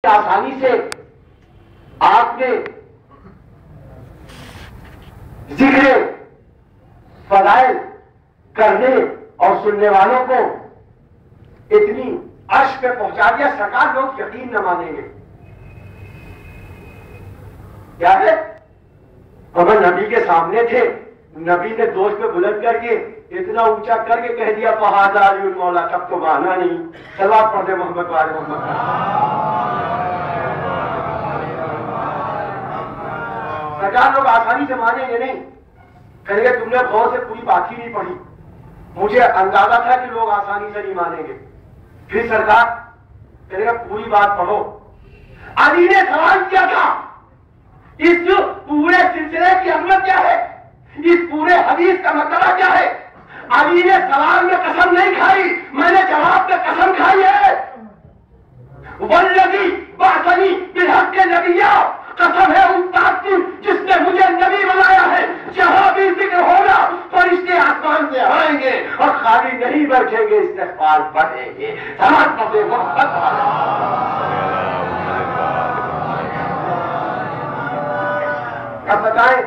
आसानी से आपने जिक्र फज़ाइल करने और सुनने वालों को इतनी अर्श पे पहुंचा दिया, सरकार लोग यकीन न मानेंगे। क्या है? हम नबी के सामने थे, नबी ने दोस्त पे बुलंद करके इतना ऊंचा करके कह दिया फहादारियुल मौला, तब तो माना नहीं। सलावत पढ़ दे मोहम्मद वाले मोहम्मद। सरकार लोग आसानी से मानेंगे नहीं, कहेंगे तुमने गौर से पूरी बात ही नहीं पढ़ी। मुझे अंदाजा था कि लोग आसानी से नहीं मानेंगे। फिर सरकार कहेगा पूरी बात पढ़ो। अली ने सवाल किया था, इस पूरे सिलसिले की अहमियत क्या है, इस पूरे हदीस का मतलब क्या है? अली ने सवाल में कसम नहीं खाई, मैंने जवाब में कसम खाई है। वल्लज़ी बअसनी बिल-हक़ नबिय्या, कसम है उस बात की जिसने मुझे नबी बनाया है। जहां भी जिक्र होगा फरिश्ते आसमान से आएंगे और खाली नहीं बैठेंगे, इस्तिग़फ़ार पढ़ेंगे। सलात पढ़े मोहम्मद। अब बताएं,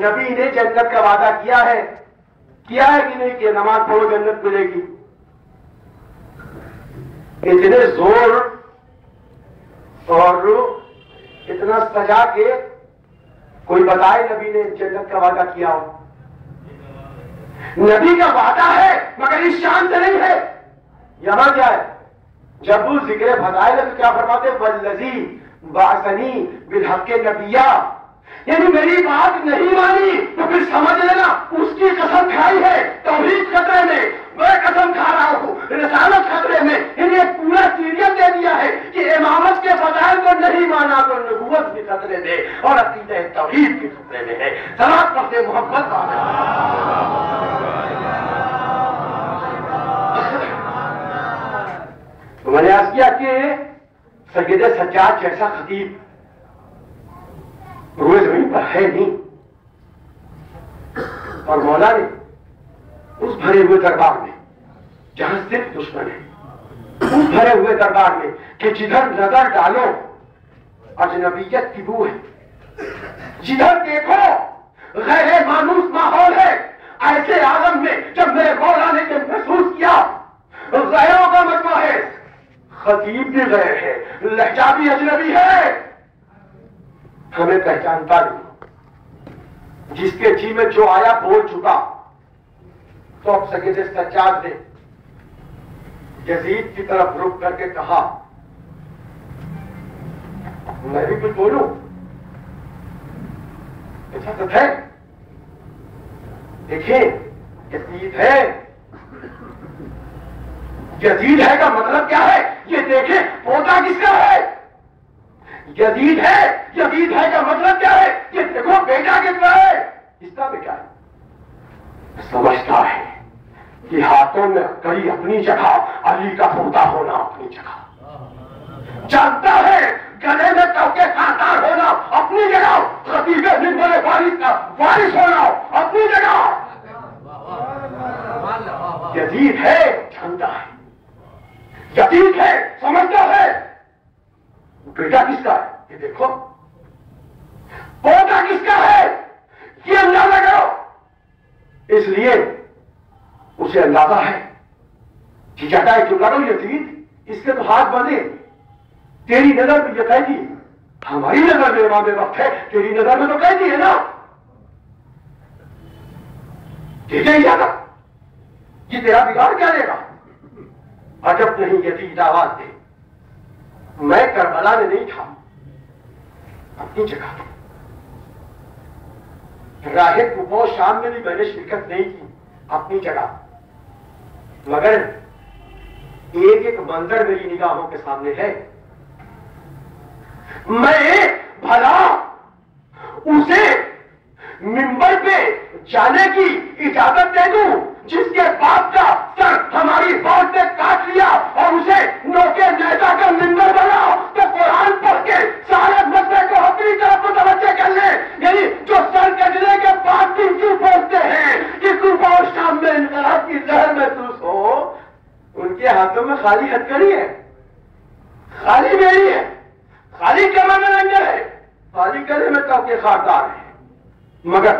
नबी ने जन्नत का वादा किया है कि नहीं किया? नमाज पढ़ो जन्नत मिलेगी। इतने जोर और इतना सजा के कोई बताए नबी ने जन्नत का वादा किया हो? नबी का वादा है मगर इस शान से नहीं है। यहां क्या है? जब वो जिक्र फज़ाइल तो क्या फरमाते? वल्लज़ी बअसनी बिल-हक़ नबिय्या, यानी मेरी बात नहीं मानी तो फिर समझ लेना उसकी कसम खाई है। तौहीद खतरे में, मैं कसम खा रहा हूं, रिसालत खतरे में। इन्हें पूरा सीरियल दे दिया है कि इमामत के फज़ाइल को नहीं माना तो नबूवत भी खतरे में और अक़ीदा तौहीद भी खतरे में है। सलात पढ़ते मोहम्मद। तो मैंने अर्ज़ किया कि सैयद सज्जाद जैसा खतीब रोए जमीन पर है नहीं, और मौला ने उस भरे हुए दरबार में जहां सिर्फ दुश्मन है, उस भरे हुए दरबार में कि जिधर नजर डालो अजनबियत की बू है, जिधर देखो गैर मानूस माहौल है। ऐसे आलम में जब मेरे मौला ने जब महसूस किया गैरों का मजमा है, खतीब भी गैर है, लहजा भी अजनबी है, हमें पहचानता नहीं, जिसके जी में जो आया बोल चुका। तो अब सैयद सज्जाद ने यजीद की तरफ रुक करके कहा, मैं भी कुछ बोलूं? ऐसा सच है? देखिए यजीद है, यजीद है का मतलब क्या है ये देखें। पोता किसका है? यजीद है, यजीद है का मतलब क्या है ये देखो। बेटा कितना है, इसका बेटा है। समझता है कि हाथों में कड़ी अपनी जगह, अली का पोता होना अपनी जगह। जानता है गले में तौके खातार होना अपनी जगह, खतीबे मिंबर वारिस का वारिस होना अपनी जगह। यजीद है, जानता है, यजीद है, समझता है। बेटा किसका है ये देखो, पोता किसका है ये अंदाजा करो। इसलिए उसे अंदाजा है कि जाता है क्यों करो यजीद, इसके तो हाथ बंधे। तेरी नजर में ये कैदी, हमारी नजर में इमाम वक्त है, तेरी नजर में तो कैदी है ना। ठीक है इजाजत, ये तेरा बिगाड़ क्या लेगा? अजब नहीं यजीद आवाज दे, मैं करबला में नहीं था, अपनी जगह राहे कुबो शाम में भी मैंने शिरकत नहीं की, अपनी जगह। मगर एक एक मंजर मेरी निगाहों के सामने है। मैं भला उसे मिंबर पे जाने की इजाजत दे दूं जिसके बाप का सर हमारी फौज ने काट लिया और उसे नोके नेता का मिंबर बना तो कुरान पढ़ के सारे मसले को अपनी तरफ मुतवज्जह कर ले। यानी जो सर कटने के बाद भी क्यों बोलते हैं कि कुफा और शाम में इनकलाब की लहर महसूस हो, उनके हाथों में खाली हथकड़ी है, खाली बेड़ी है। खाली कमरे में लंगर है, खाली गले में तब के खारदार है, मगर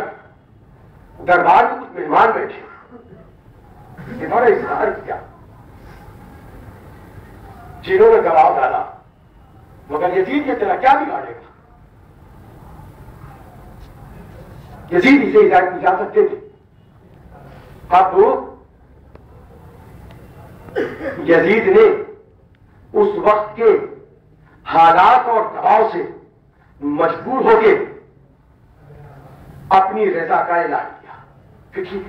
दरबार में कुछ मेहमान बैठे, बड़ा इजहार किया, जिन्होंने दबाव डाला, मगर यजीद ये तेरा क्या बिगाड़ेगा? यजीद इसे इजाजत दे दी। अब यजीद ने उस वक्त के हालात और दबाव से मजबूर होके अपनी रजा का ऐलान किया। फिर ठीक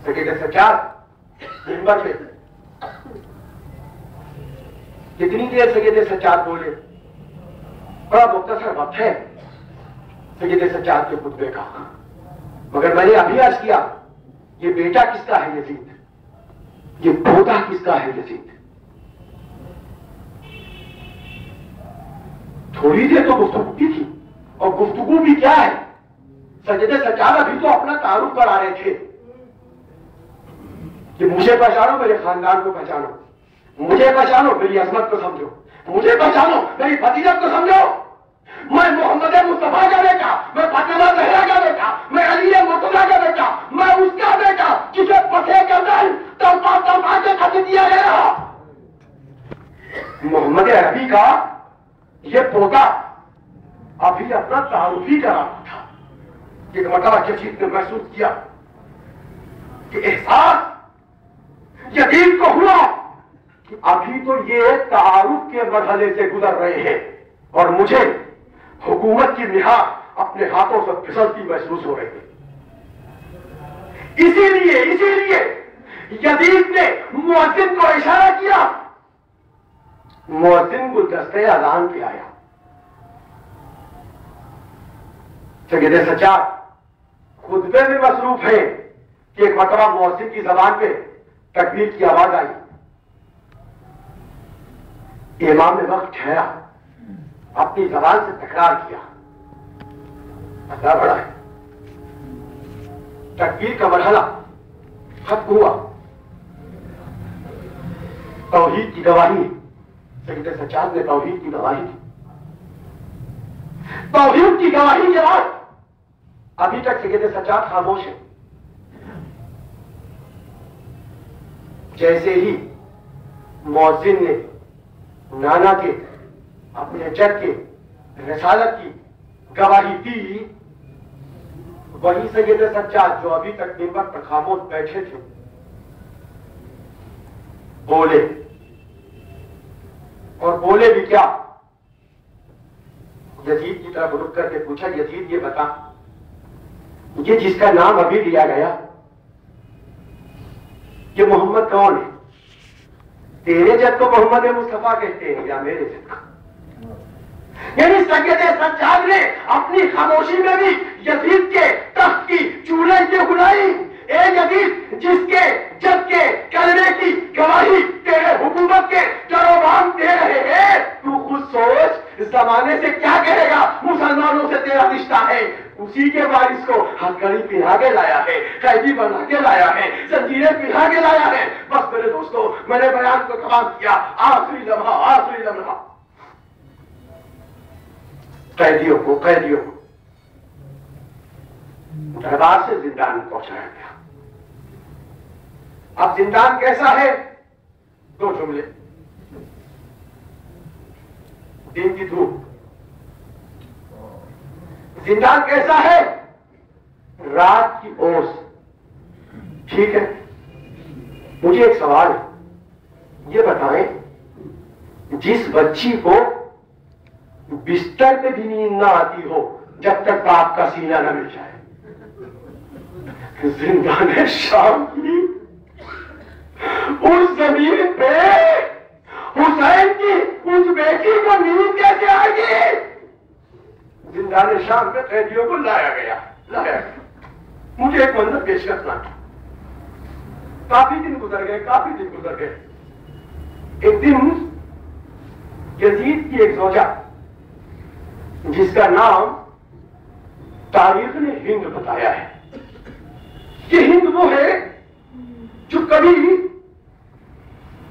सकेले सच्चार मिंबर पे कितनी देर सकेले सच्चार बोले? बड़ा मुख्तसर वक्त है सकेले सच्चार के खुतबे का, मगर मैंने अभी अर्ज किया, ये बेटा किसका है यजीद, ये पोता किसका है यजीद? थोड़ी देर तो गुफ्तगू की थी, और गुफ्तगू भी क्या है, सजदे सच्चार अभी तो अपना तारुफ करा रहे थे कि मुझे पहचानो, मेरे खानदान को पहचानो, मुझे पहचानो, मेरी अजमत को समझो, मुझे पहचानो, मेरी फजीलत को समझो। मैं मोहम्मद मुस्तफा का बेटा, मैं फातिमा ज़हरा का बेटा, मैं अली मुर्तज़ा का बेटा, मैं उसका बेटा जिसे पथे गर्दन तड़पा के खत दिया गया। मोहम्मद अरबी का ये पोता अभी अपना तारुफी करा था। एक मरतबा यजीद ने महसूस किया कि एहसास यजीद को हुआ कि अभी तो ये तारुफ के मरहले से गुजर रहे हैं और मुझे हुकूमत की मिहार अपने हाथों से फिसलती महसूस हो रही है। इसीलिए यजीद ने मुअज्जिन को इशारा किया, मुअज्जिन गुलदस्ते अज़ान पे आया। सैयदे सज्जाद खुतबे में मसरूफ है कि एक मरतबा मुअज्जिन की जबान पे तकबीर की आवाज आई। इमाम ने वक्त ठहरा, अपनी जबान से तकरार किया, अल्लाह बड़ा है। तकबीर का मरहला खत्म हुआ। तौहीद की गवाही, सैयदे सज्जाद ने तौहीद की गवाही दी। तौहीद की गवाही के बाद अभी तक सैयदे सज्जाद खामोश है। जैसे ही मुअज्जिन ने नाना के, अपने जद के रिसालत की गवाही दी, वही सैयद सज्जाद जो अभी तक मिंबर पर खामोश बैठे थे बोले, और बोले भी क्या? यजीद की तरफ रुक करके पूछा, यजीद ये बता, ये जिसका नाम अभी लिया गया ये मोहम्मद कौन है? तेरे जद को मोहम्मद मुस्तफा कहते हैं या मेरे जद को? यानी सैयद सज्जाद ने अपनी खामोशी में भी यजीद के तख्त की चूल्हे बुलाई। ए यजीद, जिसके जद के कलमे की गवाही तेरे हुकूमत के दरोबान दे रहे हैं, तू खुद सोच जमाने से क्या कहेगा? मुसलमानों से तेरा रिश्ता है, उसी के वारिस को हथकड़ी पिहा के लाया है, कैदी बना के लाया है, जंजीरें पिहा के लाया है। बस मेरे दोस्तों, मैंने बयान को तमाम किया। आखिरी लम्हा कैदियों को दरबार से जिंदान में पहुंचाया गया। अब जिंदान कैसा है? दो जुमले। दिन की धूप। जिंदान कैसा है? रात की ओस। ठीक है, मुझे एक सवाल है, ये बताएं, जिस बच्ची को बिस्तर पे भी नींद ना आती हो जब तक बाप का सीना न मिल जाए, जिंदान शाम की उस जमीन पे हुसैन की उस बेटी को नींद कैसे आएगी? जिंदान शाम में कैदियों को लाया गया। मुझे एक मंजर पेश करना। काफी दिन गुजर गए। एक दिन यजीद की एक ज़ौजा, जिसका नाम तारीख ने हिंद बताया है, ये हिंद वो है जो कभी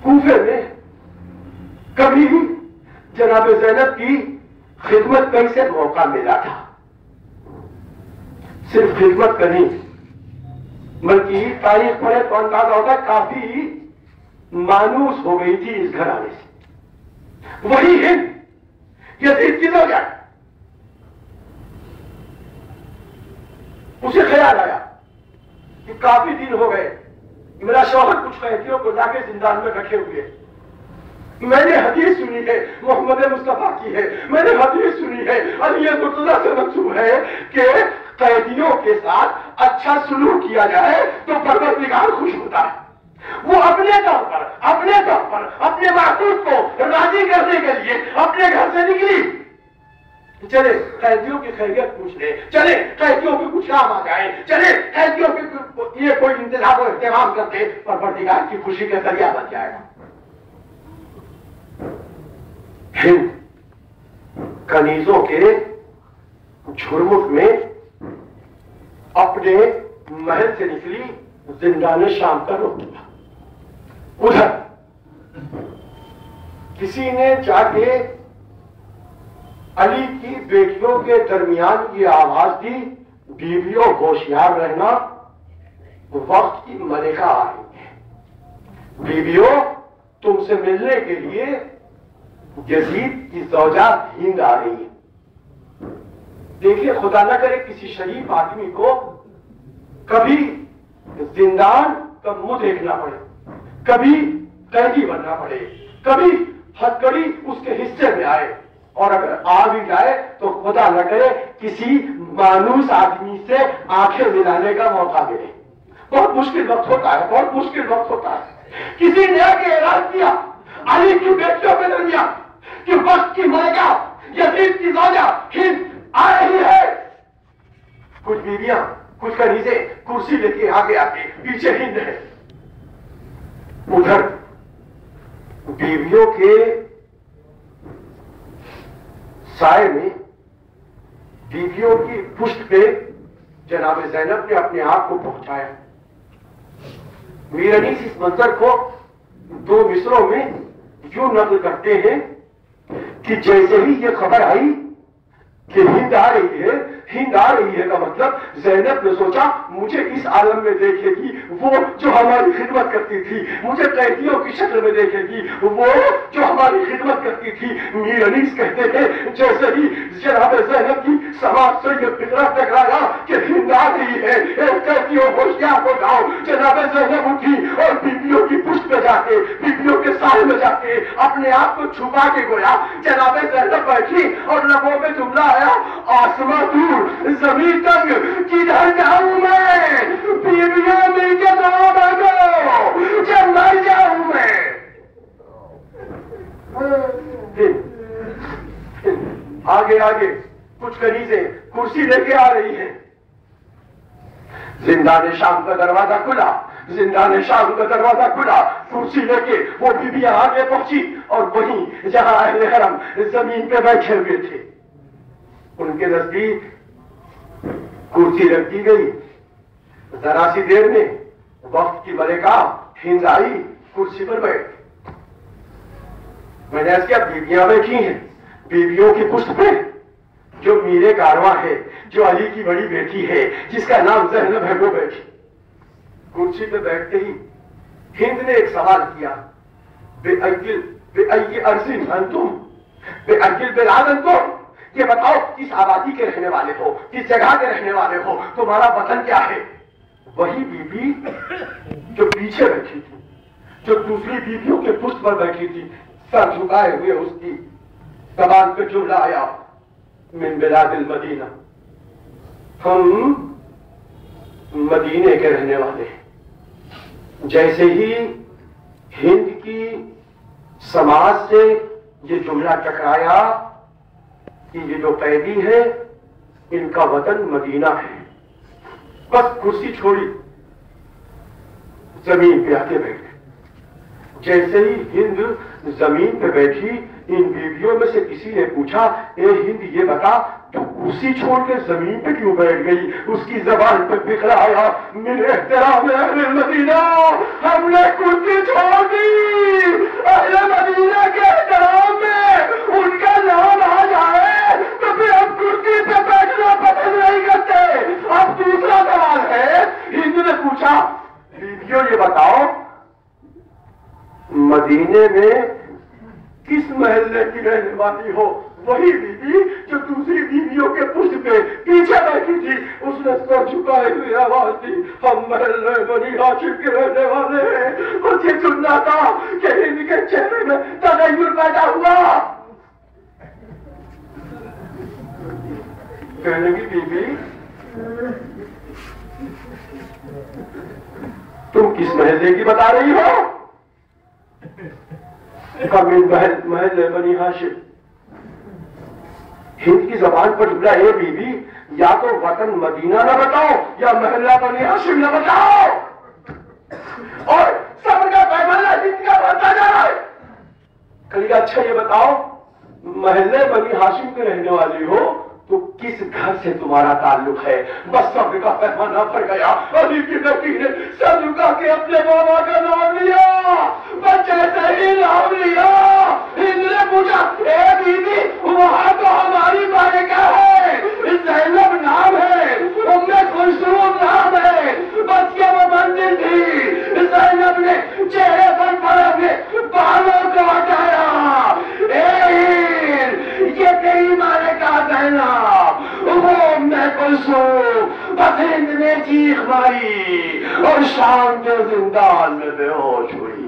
कूफे में, कभी जनाब ज़ैनब की खिदमत का इसे मौका मिला था। सिर्फ खिदमत का नहीं, बल्कि तारीख पढ़े तो अंदाजा होता है काफी मायूस हो गई थी इस घर आने से। वही हिंद यजीद की ज़ौजा, उसे ख्याल आया कि काफी दिन हो गए मेरा शौहर कुछ कैदियों को लाके जिंदान में रखे हुए। मैंने हदीस सुनी है, मोहम्मद मुस्तफा की है, मैंने हदीस सुनी है, अली मुर्तजा से मंसूब है कि कैदियों के साथ अच्छा सलूक किया जाए तो परवरदिगार खुश होता है। वो अपने तौर पर अपने महबूब को राजी करने के लिए अपने घर से निकली। चले कैदियों की खैरियत पूछ ले, चले कैदियों के कुछ काम आ जाए, चले कैदियों के ये कोई इंतजाम और इंतजाम करके परवरदिगार की खुशी का जरिया बन जाएगा। हिंद कनीजों के झुरमुट में अपने महल से निकली, जिंदाने शाम का रुख किया। उधर किसी ने जाके अली की बेटियों के दरमियान ये आवाज दी, बीवियों होशियार रहना, वक्त की मलिका आ रही है। बीवियों तुमसे मिलने के लिए यजीद की ज़ौजा हिंद आ रही है। देखिए, खुदा न करे किसी शरीफ आदमी को कभी जिंदान का मुंह देखना पड़े, कभी कैदी बनना पड़े, कभी हथकड़ी उसके हिस्से में आए, और अगर आ भी जाए तो खुदा न करे किसी मानूस आदमी से आंखें मिलाने का मौका मिले। बहुत मुश्किल वक्त होता है, बहुत मुश्किल वक्त होता है। किसी ने आगे ऐलान किया अली की बेटियों के दरमियान कि वक्त की मलिका यजीद की ज़ौजा हिंद आ रही है। कुछ बीवियां, कुछ कनीज़े कुर्सी लेके आगे आके, पीछे हिंद है। उधर बीवियों के साए में, बीवियों की पुष्ट पे जनाब ज़ैनब ने अपने आप को पहुंचाया। मीर अनीस इस मंजर को दो मिसरों में यूं नक़ल करते हैं कि जैसे ही ये खबर आई कि हिंद आ रही है, हिंद आ रही है का मतलब ज़ैनब ने सोचा मुझे इस आलम में देखेगी वो जो हमारी खिदमत करती थी, मुझे कैदियों की शक्ल में देखेगी वो जो हमारी खिदमत करती थी। मीर अनीस कहते हैं जैसे ही जनाब ज़ैनब की समाज से ये फिक्रा टकराया कि हिंद आ रही है, कैदियों होशियार हो जाओ, जनाब ज़ैनब उठी और बीवियों की पुष्ट पे जाके, बीवियों के साए में जाके अपने आप को छुपा के गोया। जनाब ज़ैनब बैठी और लबों में जुमला आया, आसमां दूर जमीन तक किधर जाऊं मैं, बीवियों मिलके दो भागो, जब मर जाऊं मैं। आगे आगे कुछ कनीज़ें कुर्सी लेके आ रही हैं। जिंदाने शाम का दरवाजा खुला, जिंदाने शाम का दरवाजा खुला, कुर्सी लेके वो बीबियां आगे पहुंची और वहीं जहां अहले हरम जमीन पे बैठे हुए थे उनके नजदीक कुर्सी रख दी गई। जरा सी देर में वक्त की मलिका हिंद आई, कुर्सी पर बैठ। मैंने ऐसे क्या बीबियां बैठी हैं, बीबियों की पुष्ट पे जो मीरे कारवां है, जो अली की बड़ी बेटी है जिसका नाम ज़ैनब है, वो बैठी। कुर्सी पे बैठते ही हिंद ने एक सवाल किया, बेअय्यि अर्ज़िन अंतुम, बेअय्यिल बिलाद अंतुम, ये बताओ किस आबादी के रहने वाले हो, किस जगह के रहने वाले हो, तुम्हारा वतन क्या है। वही बीबी जो पीछे बैठी थी, जो दूसरी बीबियों के पुष्ट पर बैठी थी, सर झुकाए हुए उसकी जबान पे जुमला आया, मिन बिलादिल मदीना, हम मदीने के रहने वाले हैं। जैसे ही हिंद की समाज से ये जुमला टकराया कि ये जो कैदी है इनका वतन मदीना है, बस कुर्सी छोड़ी जमीन पे आके बैठ गए। जैसे ही हिंद जमीन पे बैठी, इन बीवियों में से किसी ने पूछा, ए हिंद ये बता तू कुर्सी छोड़ के जमीन पे क्यों बैठ गई। उसकी जबान पे बिखरा आया, मिन एहतराम अहले मदीना, हमने कुर्सी छोड़ दी अहले मदीना के एहतराम में, उन महल्ले की रहने वाली हो, वही बीवी जो दूसरी बीवियों के पुष्ट पे पीछे बैठी थी, उसने सर झुकाए हुए आवाज दी, हम महल्ले बनी हाशिम के रहने वाले हैं। मुझे सुनना था कि इनके चेहरे में तगैयुर पैदा हुआ। कहने की बीवी, तुम किस महल्ले की बता रही हो? महल्ले बनी हाशिम। हिंद की जबान पर जुड़ा ये बीवी, या तो वतन मदीना न बताओ या महल्ला बनी हाशिम न बताओ। और सब्र का पैमाना जिनका बढ़ता जा रहा है। कहीं अच्छा ये बताओ, महल्ले बनी हाशिम के रहने वाली हो तो किस घर से तुम्हारा ताल्लुक है? बस सब्र का पैमाना भर गया। अली की बेटी ने सर झुका के अपने बाबा का नाम लिया, बच्चे से ही नाम लिया। इन्होंने पूछा, ए बीबी, वहां तो हमारी मालिका है, ज़ैनब नाम है, उम्मे कुलसूम नाम है, बस के वो मंजिल थी। ज़ैनब ने चेहरे पर पड़े अपने बालों को हटाया। ये तेरी मालिका ज़ैनब, वो उम्मे कुलसूम। बस हिंद ने चीख मारी और शाम के जिंदान में बेहोश हुई।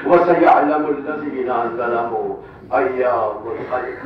वसयअलमुल लज़ीना ज़लमू अय्यामुल खैर।